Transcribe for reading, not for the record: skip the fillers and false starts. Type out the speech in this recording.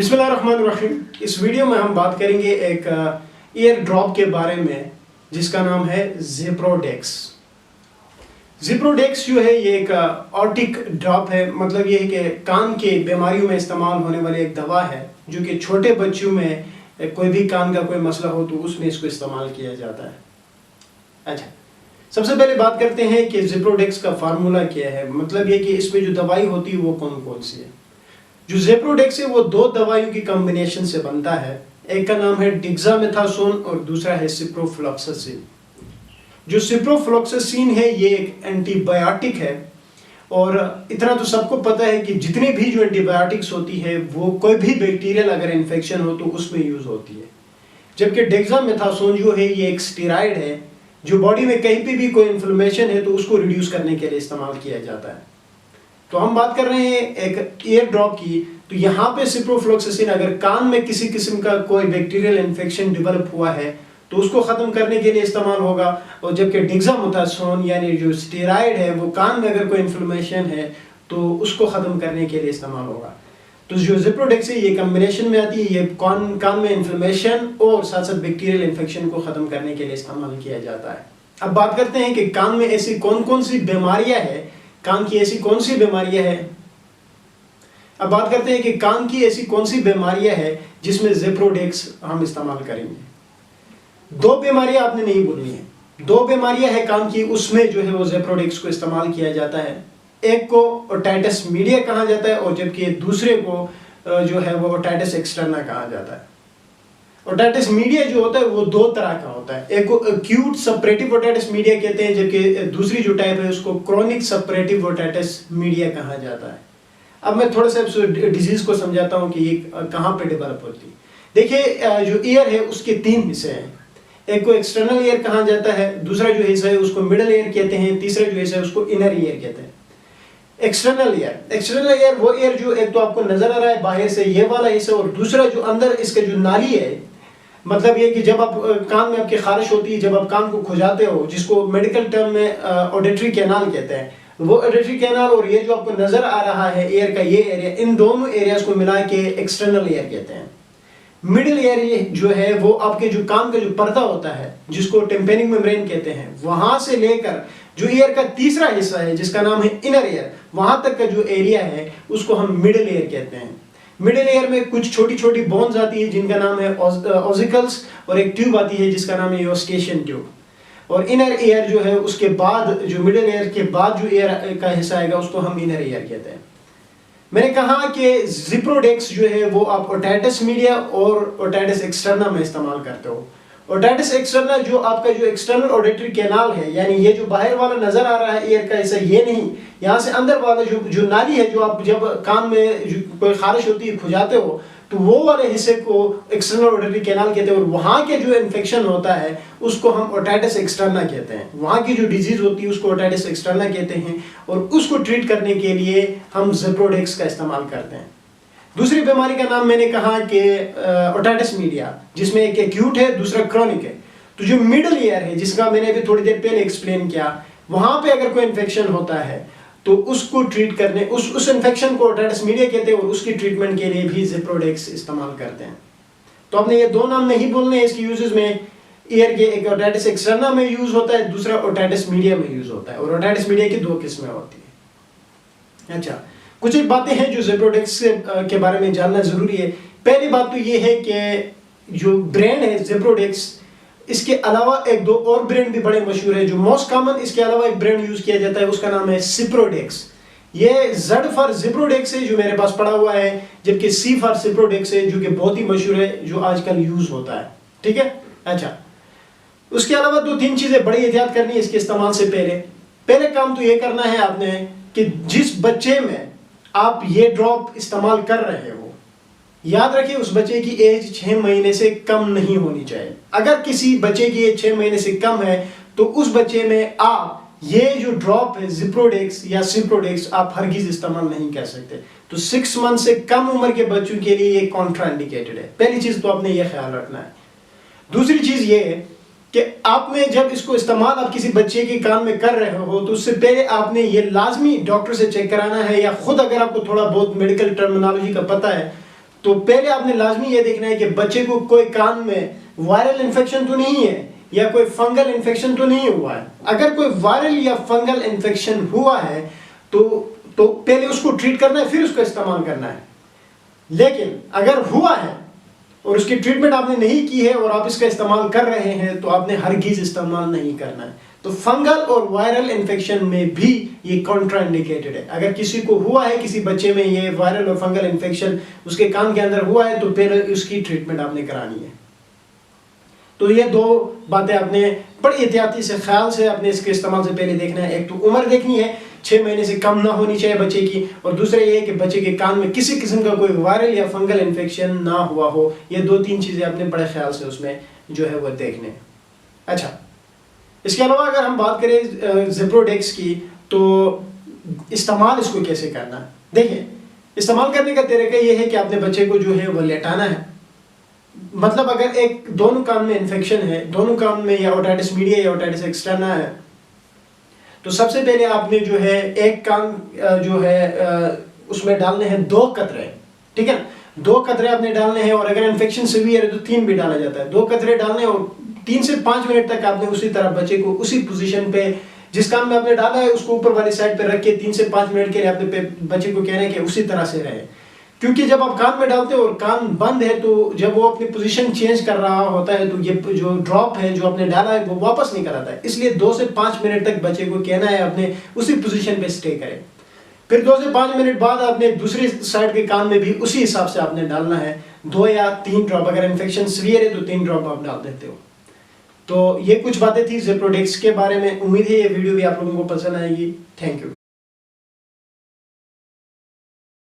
बिस्मिल्लाहिर्रहमानिर्रहीम। इस वीडियो में हम बात करेंगे एक ईयर ड्रॉप के बारे में जिसका नाम है ज़िप्रोडेक्स। ज़िप्रोडेक्स जो है ये एक ऑटिक ड्रॉप है, मतलब ये है कि कान के बीमारियों में इस्तेमाल होने वाली एक दवा है जो कि छोटे बच्चों में कोई भी कान का कोई मसला हो तो उसमें इसको इस्तेमाल किया जाता है। अच्छा, सबसे पहले बात करते हैं कि ज़िप्रोडेक्स का फार्मूला क्या है, मतलब ये कि इसमें जो दवाई होती है वो कौन कौन सी है। जो ज़िप्रोडेक्स है वो दो दवाइयों की कॉम्बिनेशन से बनता है, एक का नाम है डेक्सामेथासोन और दूसरा है सिप्रोफ्लॉक्सासिन। जो सिप्रोफ्लॉक्सासिन है ये एक एंटीबायोटिक है और इतना तो सबको पता है कि जितनी भी जो एंटीबायोटिक्स होती है वो कोई भी बैक्टीरियल अगर इन्फेक्शन हो तो उसमें यूज होती है, जबकि डेक्सामेथासोन जो है ये एक स्टेरॉइड है जो बॉडी में कहीं पे भी कोई इन्फ्लेमेशन है तो उसको रिड्यूस करने के लिए इस्तेमाल किया जाता है। तो हम बात कर रहे हैं एक ईयर ड्रॉप की, तो यहाँ पे सिप्रोफ्लॉक्सासिन अगर कान में किसी किस्म का कोई बैक्टीरियल इन्फेक्शन डेवलप हुआ है तो उसको खत्म करने के लिए इस्तेमाल होगा, और जबकि डेक्सामेथासोन यानी जो स्टेरॉइड है वो कान में अगर कोई इन्फ्लेमेशन है तो उसको खत्म करने के लिए इस्तेमाल होगा। तो जो ज़िप्रोडेक्स है ये कॉम्बिनेशन में आती है, ये कान में इन्फ्लेमेशन और साथ साथ बैक्टीरियल इन्फेक्शन को खत्म करने के लिए इस्तेमाल किया जाता है। अब बात करते हैं कि कान में ऐसी कौन कौन सी बीमारियां हैं, कान की ऐसी कौन सी बीमारियां हैं। अब बात करते हैं कि कान की ऐसी कौन सी बीमारियां हैं जिसमें ज़िप्रोडेक्स हम इस्तेमाल करेंगे। दो बीमारियां आपने नहीं बोलनी है, दो बीमारियां हैं कान की, उसमें जो है वो ज़िप्रोडेक्स को इस्तेमाल किया जाता है। एक को ओटाइटिस मीडिया कहा जाता है और जबकि दूसरे को जो है वो ओटाइटिस एक्सटर्ना कहा जाता है। ओटाइटिस मीडिया जो होता है वो दो तरह का होता है, एक को एक्यूट सपरेटिव ओटाइटिस मीडिया कहते हैं, जबकि दूसरी जो टाइप है उसको क्रोनिक सपरेटिव ओटाइटिस मीडिया कहा जाता है। अब मैं थोड़ा सा डिजीज को समझाता हूँ कि ये कहाँ पे डेवलप होती है। देखिए, जो ईयर है उसके तीन हिस्से हैं, एक को एक्सटर्नल ईयर कहा जाता है, दूसरा जो हिस्सा है उसको मिडल ईयर कहते हैं, तीसरा जो हिस्सा है उसको इनर ईयर कहते हैं। एक्सटर्नल ईयर वो ईयर जो एक तो आपको नजर आ रहा है बाहर से, ये वाला हिस्सा, और दूसरा जो अंदर इसका जो नाली है, मतलब ये कि जब आप कान में आपकी खारिश होती है, जब आप कान को खुजाते हो, जिसको मेडिकल टर्म में ऑडिटरी कैनाल कहते हैं, वो ऑडिटरी कैनाल और ये जो आपको नजर आ रहा है ईयर का ये एरिया, इन दोनों एरियाज को मिला के एक्सटर्नल ईयर कहते हैं। मिडिल ईयर जो है वो आपके जो कान का जो पर्दा होता है जिसको टिम्पैनिक मेम्ब्रेन कहते हैं, वहां से लेकर जो ईयर का तीसरा हिस्सा है जिसका नाम है इनर ईयर, वहां तक का जो एरिया है उसको हम मिडिल ईयर कहते हैं। मिडिल ईयर में कुछ छोटी छोटी बोन्स आती है जिनका नाम है ऑसिकल्स, और एक ट्यूब आती है जिसका नाम है यूस्टेशियन ट्यूब। और इनर ईयर जो है उसके बाद, जो मिडिल ईयर के बाद जो ईयर का हिस्सा आएगा उसको हम इनर ईयर कहते हैं। मैंने कहा कि ज़िप्रोडेक्स जो है वो आप ओटाइटिस मीडिया और ओटाइटिस एक्सटर्ना में इस्तेमाल करते हो। ओटाइटिस एक्सटर्ना जो आपका जो एक्सटर्नल ऑडिटरी कैनाल है, यानी ये जो बाहर वाला नजर आ रहा है ईयर का हिस्सा, ये नहीं, यहाँ से अंदर वाला जो नाली है, जो आप जब कान में कोई खारिश होती है खुजाते हो तो वो वाले हिस्से को एक्सटर्नल ऑडिटरी कैनाल कहते हैं, और वहाँ के जो इन्फेक्शन होता है उसको हम ओटाइटिस एक्सटर्ना कहते हैं। वहाँ की जो डिजीज होती है उसको ओटाइटिस एक्सटर्ना कहते हैं, और उसको ट्रीट करने के लिए हम ज़िप्रोडेक्स का इस्तेमाल करते हैं। दूसरी बीमारी का नाम मैंने कहा कि ओटाइटिस मीडिया, जिसमें एक एक्यूट है, दूसरा क्रोनिक है। तो जो मिडिल ईयर है, जिसका मैंने अभी थोड़ी देर पहले एक्सप्लेन किया, वहां पे अगर कोई इन्फेक्शन होता है तो उसको ट्रीट करने, उस इन्फेक्शन को ओटाइटिस मीडिया कहते हैं, और उसकी ट्रीटमेंट के लिए भी ज़िप्रोडेक्स इस्तेमाल करते हैं। तो आपने ये दो नाम नहीं बोलने हैं इसके यूजेस में। ईयर के एक ओटाइटिस एक्सटर्ना में यूज होता है, दूसरा ओटाइटिस मीडिया में यूज होता है, और ओटाइटिस मीडिया की दो किस्में होती है। अच्छा, कुछ एक बातें हैं जो ज़िप्रोडेक्स के बारे में जानना जरूरी है। पहली बात तो ये है कि जो ब्रांड है ज़िप्रोडेक्स, इसके अलावा एक दो और ब्रांड भी बड़े मशहूर है। जो मोस्ट कॉमन इसके अलावा एक ब्रांड यूज किया जाता है उसका नाम है सिप्रोडेक्स। ये Z फॉर ज़िप्रोडेक्स है जो मेरे पास पड़ा हुआ है, जबकि C फॉर सिप्रोडेक्स है जो कि बहुत ही मशहूर है, जो आजकल यूज होता है। ठीक है। अच्छा, उसके अलावा दो तीन चीजें बड़ी एहतियात करनी है इसके इस्तेमाल से पहले काम तो ये करना है आपने कि जिस बच्चे में आप ये ड्रॉप इस्तेमाल कर रहे हो, याद रखिए उस बच्चे की एज 6 महीने से कम नहीं होनी चाहिए। अगर किसी बच्चे की एज 6 महीने से कम है तो उस बच्चे में आप ये जो ड्रॉप है ज़िप्रोडेक्स या सिप्रोडेक्स आप हरगिज इस्तेमाल नहीं कर सकते। तो 6 मंथ से कम उम्र के बच्चों के लिए ये कॉन्ट्राइंडिकेटेड है। पहली चीज तो आपने ये ख्याल रखना है। दूसरी चीज ये है कि आपने जब इसको इस्तेमाल आप किसी बच्चे के कान में कर रहे हो तो उससे पहले आपने ये लाजमी डॉक्टर से चेक कराना है, या खुद अगर आपको थोड़ा बहुत मेडिकल टर्मिनोलॉजी का पता है तो पहले आपने लाजमी ये देखना है कि बच्चे को कोई कान में वायरल इन्फेक्शन तो नहीं है या कोई फंगल इन्फेक्शन तो नहीं हुआ है। अगर कोई वायरल या फंगल इन्फेक्शन हुआ है तो पहले उसको ट्रीट करना है, फिर उसको इस्तेमाल करना है। लेकिन अगर हुआ है और उसकी ट्रीटमेंट आपने नहीं की है और आप इसका इस्तेमाल कर रहे हैं तो आपने हरगिज इस्तेमाल नहीं करना है। तो फंगल और वायरल इन्फेक्शन में भी ये कॉन्ट्राइंडिकेटेड है। अगर किसी को हुआ है, किसी बच्चे में ये वायरल और फंगल इन्फेक्शन उसके कान के अंदर हुआ है, तो पहले उसकी ट्रीटमेंट आपने करानी है। तो ये दो बातें आपने बड़ी एहतियाती से, ख्याल से अपने इसके इस्तेमाल से पहले देखना है। एक तो उम्र देखनी है, 6 महीने से कम ना होनी चाहिए बच्चे की, और दूसरा ये है कि बच्चे के कान में किसी किस्म का कोई वायरल या फंगल इन्फेक्शन ना हुआ हो। ये 2-3 चीज़ें अपने बड़े ख्याल से उसमें जो है वो देखने। अच्छा, इसके अलावा अगर हम बात करें ज़िप्रोडेक्स की, तो इस्तेमाल इसको कैसे करना है। देखिए, इस्तेमाल करने का तरीका ये है कि अपने बच्चे को जो है वो लेटाना है। मतलब अगर एक दोनों कान में इन्फेक्शन है, दोनों कान में या ओटाइटिस मीडिया या ओटाइटिस एक्सटर्ना है, तो सबसे पहले आपने जो है एक कान जो है उसमें डालने हैं 2 कतरे, ठीक है। 2 कतरे आपने डालने हैं, और अगर इन्फेक्शन सीवियर है तो 3 भी डाला जाता है। 2 कतरे डालने और 3 से 5 मिनट तक आपने उसी तरह बच्चे को उसी पोजीशन पे जिस कान में आपने डाला है उसको ऊपर वाली साइड पे रख के 3 से 5 मिनट के लिए आपने बच्चे को कहना है कि उसी तरह से रहे। क्योंकि जब आप कान में डालते हो और कान बंद है, तो जब वो अपनी पोजीशन चेंज कर रहा होता है तो ये जो ड्रॉप है जो आपने डाला है वो वापस नहीं कराता है। इसलिए 2 से 5 मिनट तक बच्चे को कहना है अपने उसी पोजीशन पे स्टे करें। फिर 2 से 5 मिनट बाद आपने दूसरी साइड के कान में भी उसी हिसाब से आपने डालना है 2 या 3 ड्रॉप। अगर इन्फेक्शन सीवियर है तो 3 ड्रॉप आप डाल देते हो। तो ये कुछ बातें थी ज़िप्रोडेक्स के बारे में। उम्मीद है ये वीडियो भी आप लोगों को पसंद आएगी। Thank you.